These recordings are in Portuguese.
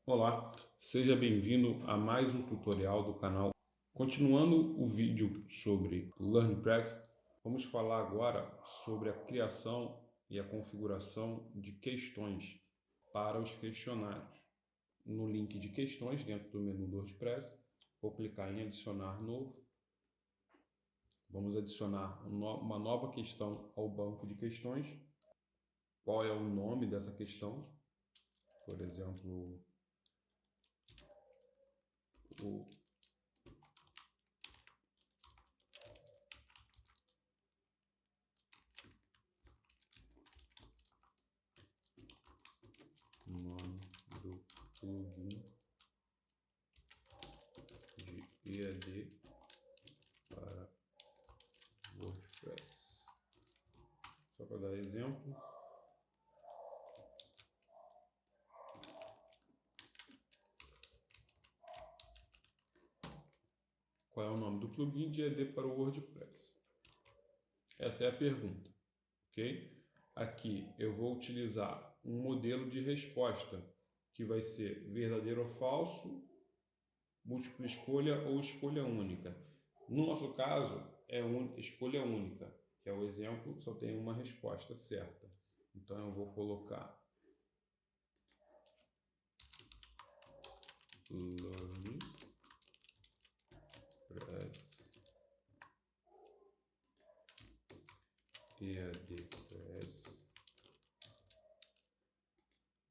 Olá, seja bem-vindo a mais um tutorial do canal. Continuando o vídeo sobre LearnPress, vamos falar agora sobre a criação e a configuração de questões para os questionários. No link de questões dentro do menu do WordPress, vou clicar em adicionar novo. Vamos adicionar uma nova questão ao banco de questões. Qual é o nome dessa questão? Por exemplo, o nome do plugin de EAD para WordPress. Só para dar exemplo. Qual é o nome do plugin de EAD para o WordPress? Essa é a pergunta, ok? Aqui eu vou utilizar um modelo de resposta que vai ser verdadeiro ou falso, múltipla escolha ou escolha única. No nosso caso, é escolha única, que é o exemplo, só tem uma resposta certa. Então eu vou colocar LearnPress EADPress.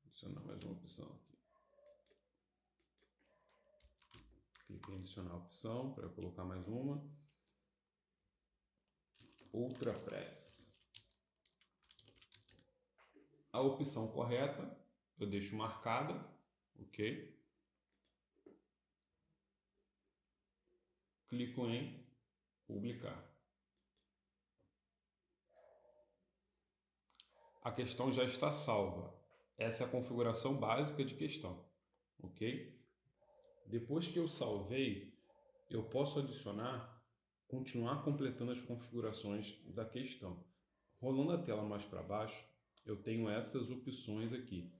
Adicionar mais uma opção aqui. Clique em adicionar opção para colocar mais uma. Outra Press. A opção correta eu deixo marcada, ok? Clico em publicar. A questão já está salva. Essa é a configuração básica de questão, ok? Depois que eu salvei, eu posso continuar completando as configurações da questão. Rolando a tela mais para baixo, eu tenho essas opções aqui.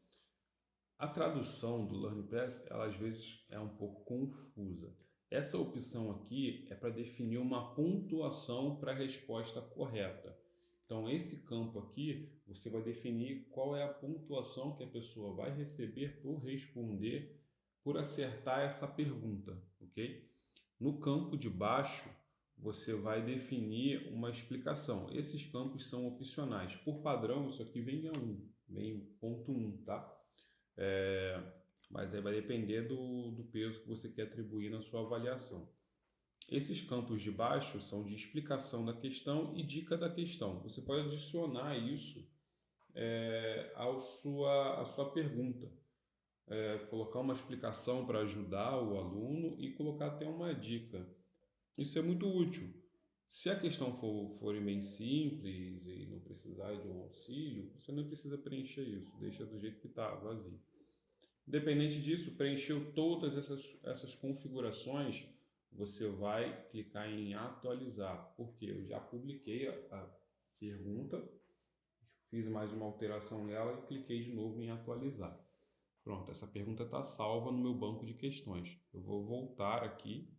A tradução do LearnPress, ela às vezes é um pouco confusa. Essa opção aqui é para definir uma pontuação para a resposta correta. Então, esse campo aqui, você vai definir qual é a pontuação que a pessoa vai receber por responder, por acertar essa pergunta, ok? No campo de baixo, você vai definir uma explicação. Esses campos são opcionais. Por padrão, isso aqui vem a 1, vem ponto 1, tá? Mas aí vai depender do peso que você quer atribuir na sua avaliação. Esses campos de baixo são de explicação da questão e dica da questão. Você pode adicionar isso à sua pergunta. Colocar uma explicação para ajudar o aluno e colocar até uma dica. Isso é muito útil. Se a questão for bem simples e não precisar de um auxílio, você não precisa preencher isso, deixa do jeito que está, vazio. Independente disso, preencheu todas essas configurações, você vai clicar em atualizar, porque eu já publiquei a pergunta, fiz mais uma alteração nela e cliquei de novo em atualizar. Pronto, essa pergunta está salva no meu banco de questões. Eu vou voltar aqui,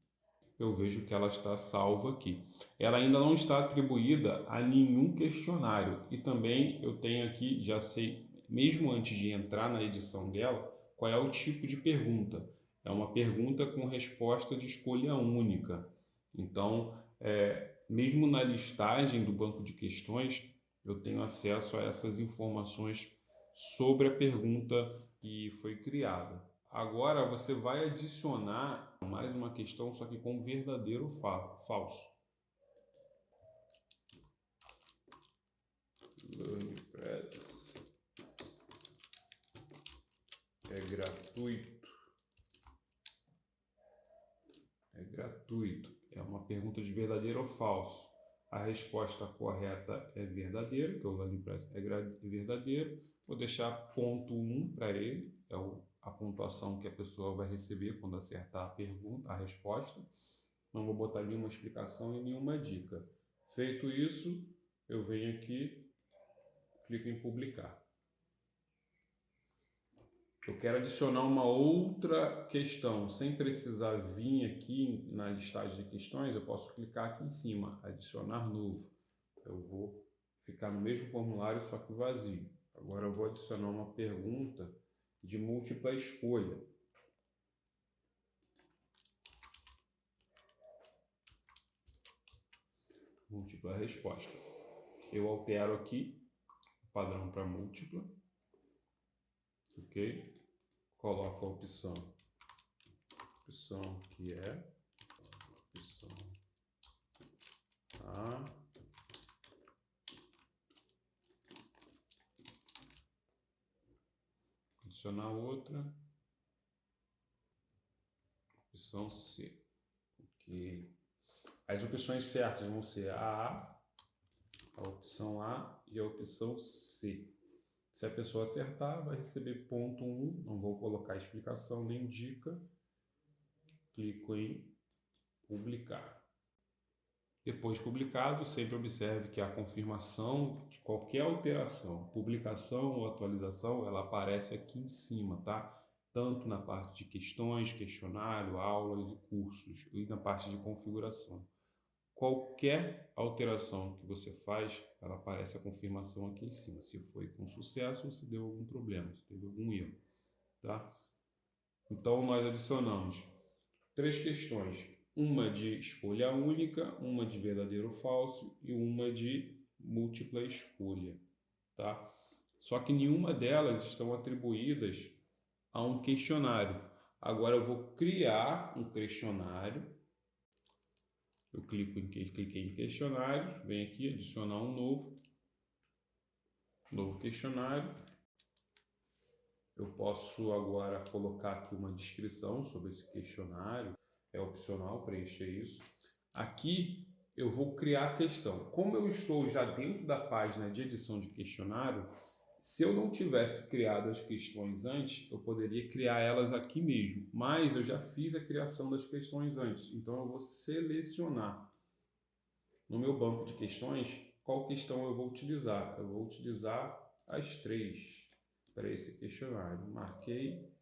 eu vejo que ela está salva aqui. Ela ainda não está atribuída a nenhum questionário e também eu tenho aqui, já sei, mesmo antes de entrar na edição dela, qual é o tipo de pergunta. É uma pergunta com resposta de escolha única. Então, mesmo na listagem do banco de questões, eu tenho acesso a essas informações sobre a pergunta que foi criada. Agora você vai adicionar mais uma questão, só que com verdadeiro ou falso. LearnPress é gratuito. É gratuito. É uma pergunta de verdadeiro ou falso. A resposta correta é verdadeiro, que o LearnPress é verdadeiro. Vou deixar ponto 1 para ele, a pontuação que a pessoa vai receber quando acertar a pergunta, a resposta. Não vou botar nenhuma explicação e nenhuma dica. Feito isso, eu venho aqui, clico em publicar. Eu quero adicionar uma outra questão, sem precisar vir aqui na listagem de questões, eu posso clicar aqui em cima, adicionar novo. Eu vou ficar no mesmo formulário, só que vazio. Agora eu vou adicionar uma pergunta de múltipla escolha. Múltipla resposta. Eu altero aqui o padrão para múltipla, ok? Coloco a opção que é opção A, adicionar outra, opção C, ok? As opções certas vão ser a opção A e a opção C. Se a pessoa acertar, vai receber ponto 1, não vou colocar explicação nem dica, clico em publicar. Depois publicado, sempre observe que a confirmação de qualquer alteração, publicação ou atualização, ela aparece aqui em cima, tá? Tanto na parte de questões, questionário, aulas e cursos, e na parte de configuração. Qualquer alteração que você faz, ela aparece a confirmação aqui em cima, se foi com sucesso ou se deu algum problema, se teve algum erro, tá? Então, nós adicionamos 3 questões, uma de escolha única, uma de verdadeiro ou falso e uma de múltipla escolha, tá? Só que nenhuma delas estão atribuídas a um questionário. Agora eu vou criar um questionário. Eu cliquei em questionário, venho aqui adicionar um novo questionário. Eu posso agora colocar aqui uma descrição sobre esse questionário, é opcional preencher isso. Aqui eu vou criar a questão. Como eu estou já dentro da página de edição de questionário, se eu não tivesse criado as questões antes, eu poderia criar elas aqui mesmo, mas eu já fiz a criação das questões antes, então eu vou selecionar no meu banco de questões qual questão eu vou utilizar. Eu vou utilizar as 3 para esse questionário. Marquei,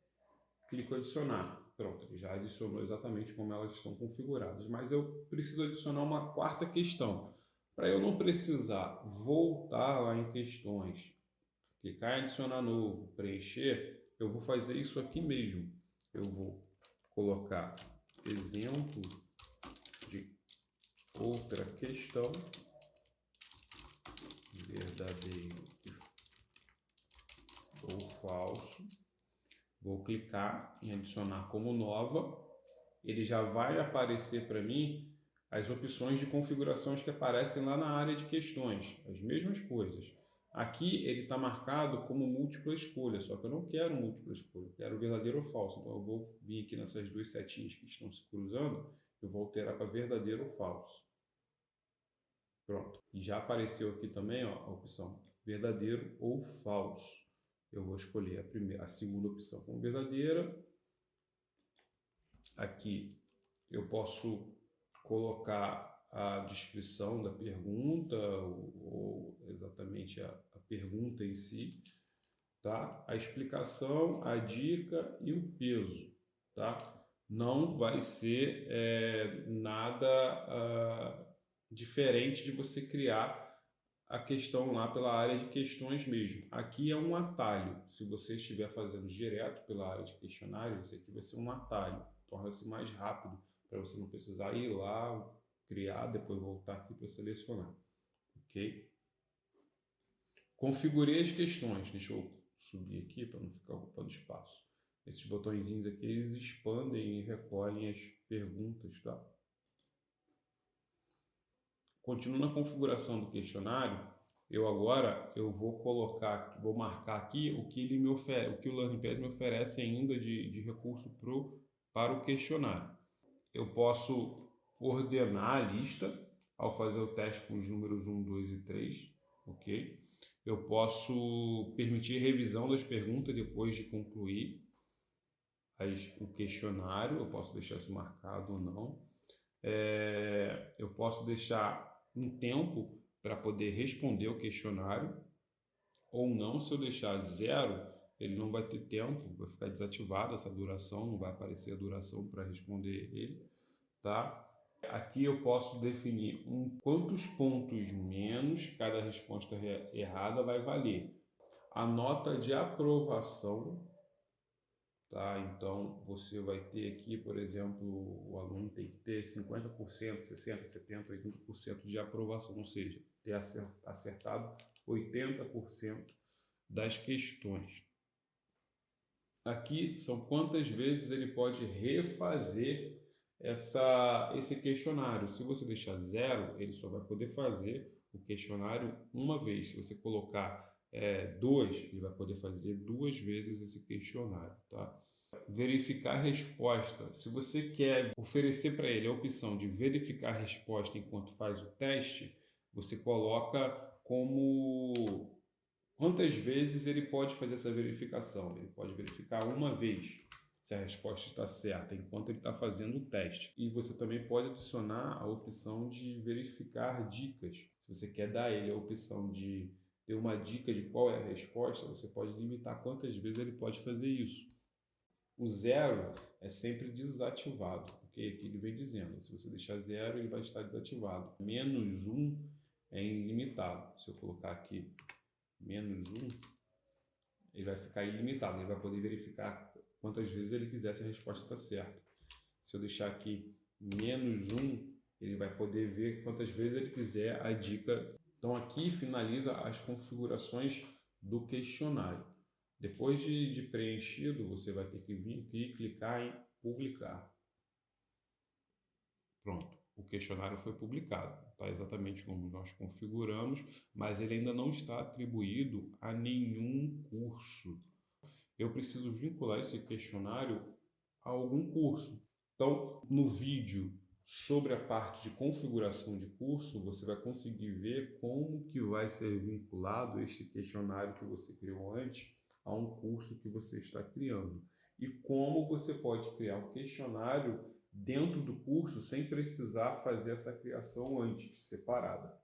clico em adicionar. Pronto, ele já adicionou exatamente como elas estão configuradas, mas eu preciso adicionar uma 4ª questão. Para eu não precisar voltar lá em questões, clicar em adicionar novo, preencher, eu vou fazer isso aqui mesmo. Eu vou colocar exemplo de outra questão, verdadeiro ou falso. Vou clicar em adicionar como nova. Ele já vai aparecer para mim as opções de configurações que aparecem lá na área de questões, as mesmas coisas. Aqui ele está marcado como múltipla escolha, só que eu não quero múltipla escolha, eu quero verdadeiro ou falso. Então eu vou vir aqui nessas 2 setinhas que estão se cruzando, eu vou alterar para verdadeiro ou falso. Pronto. E já apareceu aqui também ó, a opção verdadeiro ou falso. Eu vou escolher a segunda opção como verdadeira. Aqui eu posso colocar a descrição da pergunta ou exatamente a pergunta em si, tá? A explicação, a dica e o peso, tá? Não vai ser nada diferente de você criar a questão lá pela área de questões mesmo. Aqui é um atalho. Se você estiver fazendo direto pela área de questionário, isso aqui vai ser um atalho. Torna-se mais rápido para você não precisar ir lá, criar, depois voltar aqui para selecionar. Ok? Configurei as questões. Deixa eu subir aqui para não ficar ocupando espaço. Esses botõezinhos aqui, eles expandem e recolhem as perguntas, tá? Continuando a configuração do questionário, eu vou colocar, vou marcar aqui o que ele me oferece, o que o LearnPass me oferece ainda de recurso para o questionário. Eu posso ordenar a lista ao fazer o teste com os números 1, 2 e 3, ok? Eu posso permitir revisão das perguntas depois de concluir o questionário, eu posso deixar isso marcado ou não. Eu posso deixar um tempo para poder responder o questionário ou não. Se eu deixar 0, ele não vai ter tempo, vai ficar desativada essa duração, não vai aparecer a duração para responder ele, tá? Aqui eu posso definir quantos pontos menos cada resposta errada vai valer. A nota de aprovação, tá? Então, você vai ter aqui, por exemplo, o aluno tem que ter 50%, 60%, 70%, 80% de aprovação, ou seja, ter acertado 80% das questões. Aqui são quantas vezes ele pode refazer esse questionário. Se você deixar 0, ele só vai poder fazer o questionário uma vez. Se você colocar 2, ele vai poder fazer 2 vezes esse questionário, tá? Verificar a resposta. Se você quer oferecer para ele a opção de verificar a resposta enquanto faz o teste, você coloca como quantas vezes ele pode fazer essa verificação. Ele pode verificar uma vez se a resposta está certa enquanto ele está fazendo o teste. E você também pode adicionar a opção de verificar dicas. Se você quer dar a ele a opção de ter uma dica de qual é a resposta, você pode limitar quantas vezes ele pode fazer isso. O 0 é sempre desativado, porque aqui ele vem dizendo, se você deixar 0, ele vai estar desativado. -1 é ilimitado. Se eu colocar aqui -1, ele vai ficar ilimitado, ele vai poder verificar quantas vezes ele quiser se a resposta está certa. Se eu deixar aqui -1, ele vai poder ver quantas vezes ele quiser a dica. Então aqui finaliza as configurações do questionário. Depois de preenchido, você vai ter que vir aqui e clicar em publicar. Pronto, o questionário foi publicado. Está exatamente como nós configuramos, mas ele ainda não está atribuído a nenhum curso. Eu preciso vincular esse questionário a algum curso. Então, no vídeo sobre a parte de configuração de curso, você vai conseguir ver como que vai ser vinculado este questionário que você criou antes a um curso que você está criando. E como você pode criar um questionário dentro do curso sem precisar fazer essa criação antes, separada.